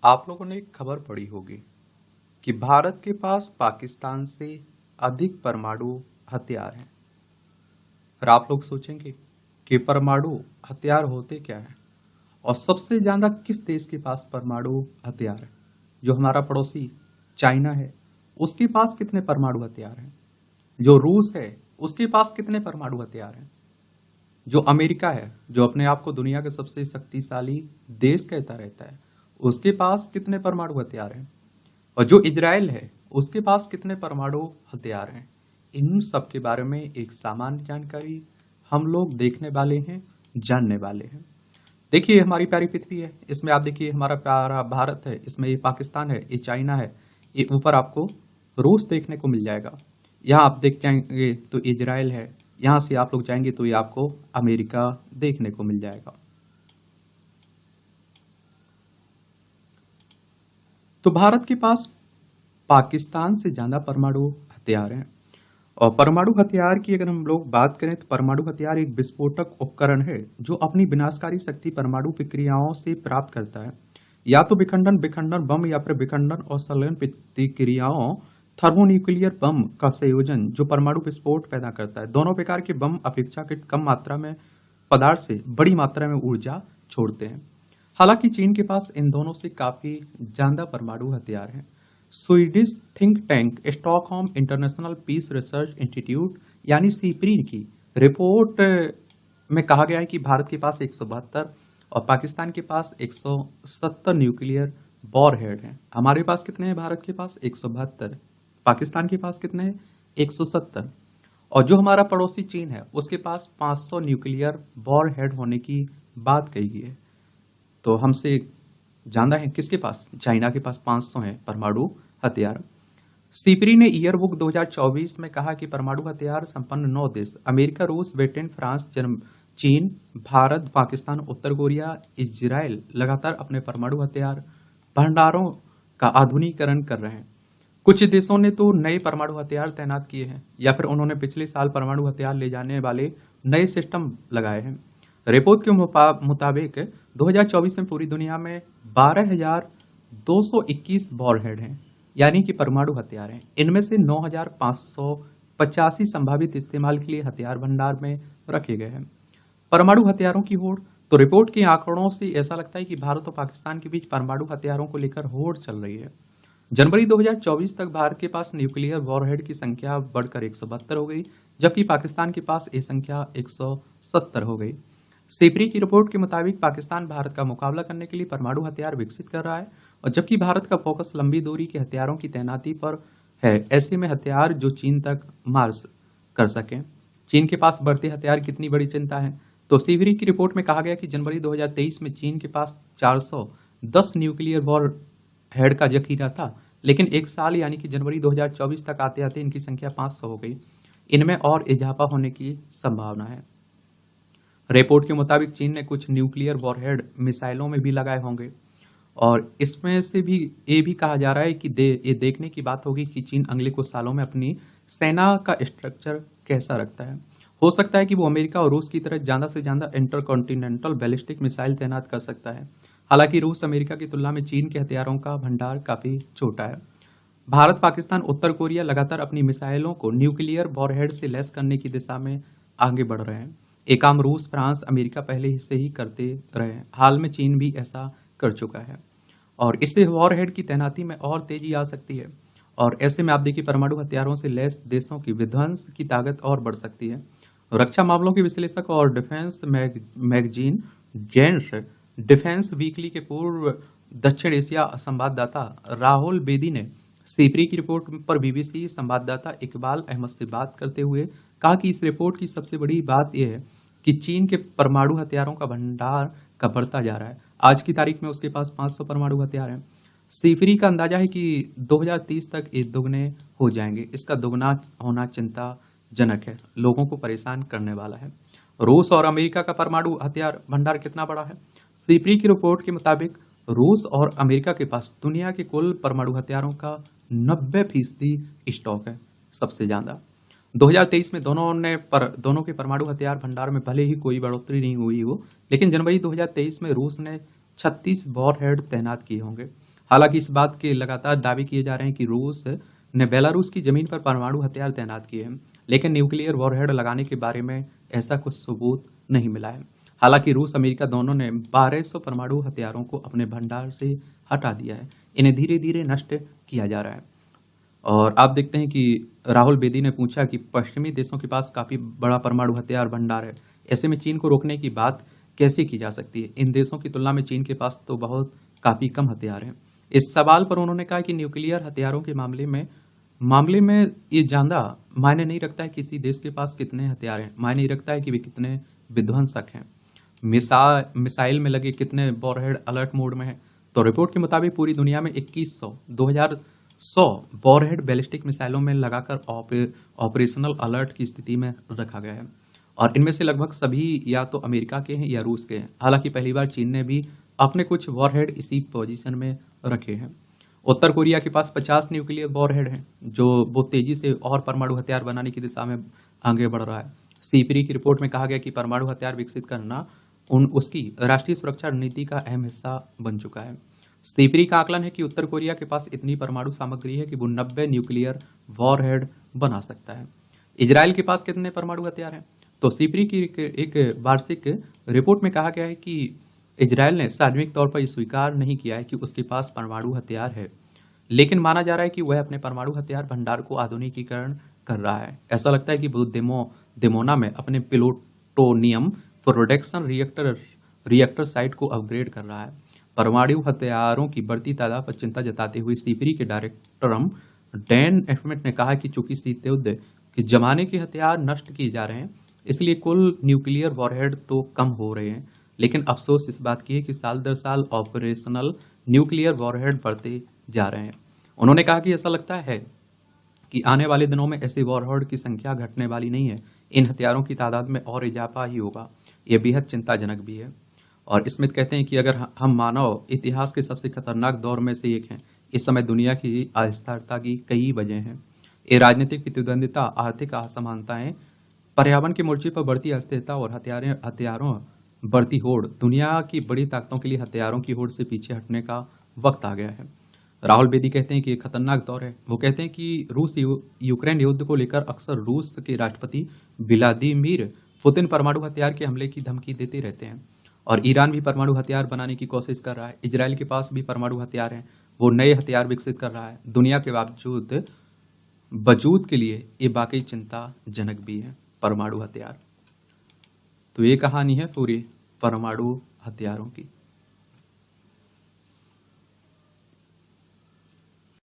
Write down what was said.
आप लोगों ने एक खबर पढ़ी होगी कि भारत के पास पाकिस्तान से अधिक परमाणु हथियार हैं। और आप लोग सोचेंगे कि परमाणु हथियार होते क्या हैं और सबसे ज्यादा किस देश के पास परमाणु हथियार है। जो हमारा पड़ोसी चाइना है उसके पास कितने परमाणु हथियार हैं। जो रूस है उसके पास कितने परमाणु हथियार हैं। जो अमेरिका है जो अपने आप को दुनिया के सबसे शक्तिशाली देश कहता रहता है उसके पास कितने परमाणु हथियार हैं। और जो इजराइल है उसके पास कितने परमाणु हथियार हैं। इन सब के बारे में एक सामान्य जानकारी हम लोग देखने वाले हैं, जानने वाले हैं। देखिए हमारी प्यारी पृथ्वी है, इसमें आप देखिए हमारा प्यारा भारत है, इसमें ये पाकिस्तान है, ये चाइना है, ये ऊपर आपको रूस देखने को मिल जाएगा। यहाँ आप देख जाएंगे तो इजराइल है, यहाँ से आप लोग जाएंगे तो ये आपको अमेरिका देखने को मिल जाएगा। तो भारत के पास पाकिस्तान से ज्यादा परमाणु हथियार हैं। और परमाणु हथियार की अगर हम लोग बात करें तो परमाणु हथियार एक विस्फोटक उपकरण है जो अपनी विनाशकारी शक्ति परमाणु प्रक्रियाओं से प्राप्त करता है। या तो विखंडन विखंडन बम या फिर विखंडन और संलयन प्रतिक्रियाओं थर्मोन्यूक्लियर बम का संयोजन जो परमाणु विस्फोट पैदा करता है। दोनों प्रकार के बम अपेक्षाकृत कम मात्रा में पदार्थ से बड़ी मात्रा में ऊर्जा छोड़ते हैं। हालांकि चीन के पास इन दोनों से काफी ज्यादा परमाणु हथियार हैं। Swedish think tank Stockholm International Peace Research Institute यानी सीपरी की रिपोर्ट में कहा गया है कि भारत के पास 172 और पाकिस्तान के पास 170 न्यूक्लियर वॉरहेड हैं। हमारे पास कितने हैं? भारत के पास 172, पाकिस्तान के पास कितने हैं? 170। और जो हमारा पड़ोसी चीन है उसके पास 500 न्यूक्लियर वॉरहेड होने की बात कही गई है। तो हमसे ज्यादा है किसके पास? चाइना के पास 500 है परमाणु हथियार। सीपरी ने ईयर बुक 2024 में कहा कि परमाणु हथियार संपन्न 9 देश अमेरिका, रूस, ब्रिटेन, फ्रांस, चीन, भारत, पाकिस्तान, उत्तर कोरिया, इजराइल लगातार अपने परमाणु हथियार भंडारों का आधुनिकीकरण कर रहे हैं। कुछ देशों ने तो नए परमाणु हथियार तैनात किए हैं या फिर उन्होंने पिछले साल परमाणु हथियार ले जाने वाले नए सिस्टम लगाए हैं। रिपोर्ट के मुताबिक 2024 में पूरी दुनिया में 12,221 वॉरहेड हैं यानी कि परमाणु हथियार हैं। इनमें से 9,585 संभावित इस्तेमाल के लिए हथियार भंडार में रखे गए हैं। परमाणु हथियारों की होड़, तो रिपोर्ट के आंकड़ों से ऐसा लगता है कि भारत और पाकिस्तान के बीच परमाणु हथियारों को लेकर होड़ चल रही है। जनवरी 2024 तक भारत के पास न्यूक्लियर वॉरहेड की संख्या बढ़कर 172 हो गई, जबकि पाकिस्तान के पास ये संख्या 170 हो गई। सीपरी की रिपोर्ट के मुताबिक पाकिस्तान भारत का मुकाबला करने के लिए परमाणु हथियार विकसित कर रहा है और जबकि भारत का फोकस लंबी दूरी के हथियारों की तैनाती पर है। ऐसे में हथियार जो चीन तक मार कर सके। चीन के पास बढ़ते हथियार कितनी बड़ी चिंता है। तो सीपरी की रिपोर्ट में कहा गया कि जनवरी 2023 में चीन के पास 410 न्यूक्लियर वॉर हेड का जखीरा था, लेकिन एक साल यानी कि जनवरी 2024 तक आते आते इनकी संख्या 500 हो गई। इनमें और इजाफा होने की संभावना है। रिपोर्ट के मुताबिक चीन ने कुछ न्यूक्लियर वॉरहेड मिसाइलों में भी लगाए होंगे और इसमें से भी ये भी कहा जा रहा है कि ये देखने की बात होगी कि चीन अगले कुछ सालों में अपनी सेना का स्ट्रक्चर कैसा रखता है। हो सकता है कि वो अमेरिका और रूस की तरह ज्यादा से ज्यादा इंटरकॉन्टिनेंटल बैलिस्टिक मिसाइल तैनात कर सकता है। हालांकि रूस अमेरिका की तुलना में चीन के हथियारों का भंडार काफी छोटा है। भारत, पाकिस्तान, उत्तर कोरिया लगातार अपनी मिसाइलों को न्यूक्लियर वॉरहेड से लैस करने की दिशा में आगे बढ़ रहे हैं। एक काम रूस, फ्रांस, अमेरिका पहले से ही करते रहे हैं। हाल में चीन भी ऐसा कर चुका है और इससे वॉरहेड की तैनाती में और तेजी आ सकती है। और ऐसे में आप देखिए परमाणु हथियारों से लैस देशों की विध्वंस की ताकत और बढ़ सकती है। रक्षा मामलों के विश्लेषक और defence magazine Jane's Defence Weekly के पूर्व दक्षिण एशिया संवाददाता राहुल बेदी ने सीपरी की रिपोर्ट पर बीबीसी संवाददाता इकबाल अहमद से बात करते हुए कहा कि इस रिपोर्ट की सबसे बड़ी बात यह है कि चीन के परमाणु हथियारों का भंडार का बढ़ता जा रहा है। आज की तारीख में उसके पास 500 परमाणु हथियार हैं। सीपरी का अंदाजा है कि 2030 तक ये दुगने हो जाएंगे। इसका दुगना होना चिंताजनक है, लोगों को परेशान करने वाला है। रूस और अमेरिका का परमाणु हथियार भंडार कितना बड़ा है? सीपरी की रिपोर्ट के मुताबिक रूस और अमेरिका के पास दुनिया के कुल परमाणु हथियारों का 90% स्टॉक है, सबसे ज्यादा। 2023 में दोनों के परमाणु हथियार भंडार में भले ही कोई बढ़ोतरी नहीं हुई हो, लेकिन जनवरी 2023 में रूस ने 36 वॉरहेड तैनात किए होंगे हालांकि इस बात के लगातार दावे किए जा रहे हैं कि रूस ने बेलारूस की जमीन पर परमाणु हथियार तैनात किए हैं, लेकिन न्यूक्लियर वॉरहेड लगाने के बारे में ऐसा कुछ सबूत नहीं मिला है। हालांकि रूस अमेरिका दोनों ने 1200 परमाणु हथियारों को अपने भंडार से हटा दिया है। इन्हें धीरे धीरे नष्ट किया जा रहा है। और आप देखते हैं कि राहुल बेदी ने पूछा कि पश्चिमी देशों के पास काफी बड़ा परमाणु हथियार भंडार है, ऐसे में चीन को रोकने की बात कैसे की जा सकती है? इन देशों की तुलना में चीन के पास तो बहुत काफी कम हथियार हैं। इस सवाल पर उन्होंने कहा कि न्यूक्लियर हथियारों के मामले में ये ज्यादा मायने नहीं रखता है किसी देश के पास कितने हथियार हैं, मायने नहीं रखता है कि वे कितने विध्वंसक हैं, मिसाइल में लगे कितने वॉरहेड अलर्ट मोड में है। तो रिपोर्ट के मुताबिक पूरी दुनिया में 2100 वॉरहेड बैलिस्टिक मिसाइलों में लगाकर ऑपरेशनल अलर्ट की स्थिति में रखा गया है, और इनमें से लगभग सभी या तो अमेरिका के हैं या रूस के हैं। हालांकि पहली बार चीन ने भी अपने कुछ वॉरहेड इसी पोजीशन में रखे हैं। उत्तर कोरिया के पास 50 न्यूक्लियर वॉरहेड हैं, जो बहुत तेजी से और परमाणु हथियार बनाने की दिशा में आगे बढ़ रहा है। सीपीरी की रिपोर्ट में कहा गया कि परमाणु हथियार विकसित करना उसकी राष्ट्रीय सुरक्षा रणनीति का अहम हिस्सा बन चुका है। सीपीरी का आकलन है कि उत्तर कोरिया के पास इतनी परमाणु सामग्री है कि वो 90 न्यूक्लियर वॉरहेड बना सकता है। इजराइल के पास कितने परमाणु हथियार हैं? तो सीपीरी की एक वार्षिक रिपोर्ट में कहा गया है कि इजराइल ने सार्वजनिक तौर पर यह स्वीकार नहीं किया है कि उसके पास परमाणु हथियार है, लेकिन माना जा रहा है कि वह अपने परमाणु हथियार भंडार को आधुनिकीकरण कर रहा है। ऐसा लगता है कि वो दिमोना में अपने प्लूटोनियम प्रोडक्शन रिएक्टर साइट को अपग्रेड कर रहा है। परमाणु हथियारों की बढ़ती तादाद पर चिंता जताते हुए सीपीरी के डायरेक्टर डैन एफमेट ने कहा कि चूंकि शीत युद्ध के जमाने के हथियार नष्ट किए जा रहे हैं, इसलिए कुल न्यूक्लियर वॉरहेड तो कम हो रहे हैं, लेकिन अफसोस इस बात की है कि साल दर साल ऑपरेशनल न्यूक्लियर वॉरहेड बढ़ते जा रहे हैं। उन्होंने कहा कि ऐसा लगता है कि आने वाले दिनों में ऐसे वॉरहेड की संख्या घटने वाली नहीं है, इन हथियारों की तादाद में और इजाफा ही होगा। यह बेहद चिंताजनक भी है। और स्मिथ कहते हैं कि अगर हम मानव इतिहास के सबसे खतरनाक दौर में से एक हैं, इस समय दुनिया की अस्थिरता की कई वजह हैं। ये राजनीतिक प्रतिद्वंदिता, आर्थिक असमानताएं, पर्यावरण के मोर्चे पर बढ़ती अस्थिरता और हथियारों बढ़ती होड़, दुनिया की बड़ी ताकतों के लिए हथियारों की होड़ से पीछे हटने का वक्त आ गया है। राहुल बेदी कहते हैं कि ये खतरनाक दौर है। वो कहते हैं कि रूस यूक्रेन युद्ध को लेकर अक्सर रूस के राष्ट्रपति व्लादिमीर पुतिन परमाणु हथियार के हमले की धमकी देते रहते हैं, और ईरान भी परमाणु हथियार बनाने की कोशिश कर रहा है। इजराइल के पास भी परमाणु हथियार हैं, वो नए हथियार विकसित कर रहा है। दुनिया के वजूद के लिए ये वाकई चिंताजनक भी है परमाणु हथियार। तो ये कहानी है पूरी परमाणु हथियारों की।